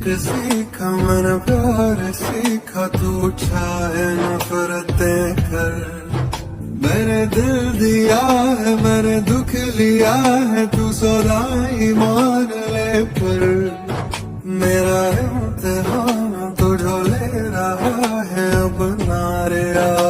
सीखा मैंने प्यार सीखा, तू चाहे नफरतें कर। मैंने दिल दिया है, मैंने दुख लिया है, तू सौदाई मान ले। पर मेरा इम्तिहान तो जो ले रहा है अब ना रे।